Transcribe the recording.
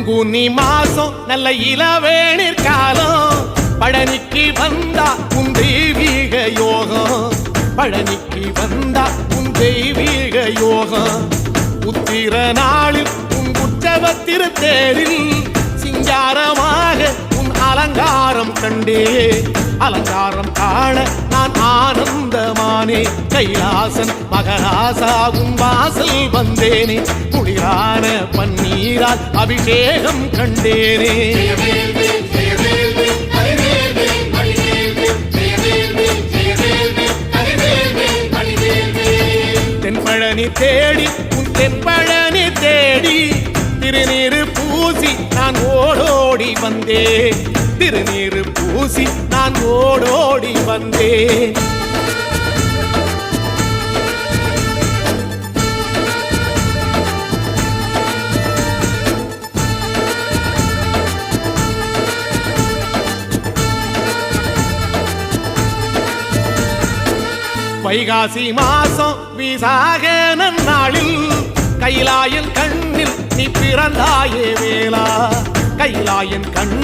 பங்குனி மாசம் நல்ல இளவேணிற் காலம் பழனிக்கு வந்தா உன் தெய்வீக யோகம் பழனிக்கு வந்தா உன் தெய்வீக யோகம் உத்திர நாளில் உன் உற்சவ திருத்தேரில் சிங்காரமாக உன் அலங்காரம் கண்டே அலங்காரம் காண நான் ஆனந்தமானே கைலாசன் மகராசாவும் வாசல் வந்தேனே குளிரான பன்னீரால் அபிஷேகம் கண்டேனே தென்பழனி தேடி உன் தென்பழனி தேடி திருநீரு பூசி நான் ஓடோடி வந்தேன் திருநீரு பூசி நான் ஓடோடி வந்தேன் வைகாசி மாசம் விசாக நன்னாளில் கைலாயன் கண்ணில் நீ பிறந்தாயே வேளா கைலாயன் கண்ணில்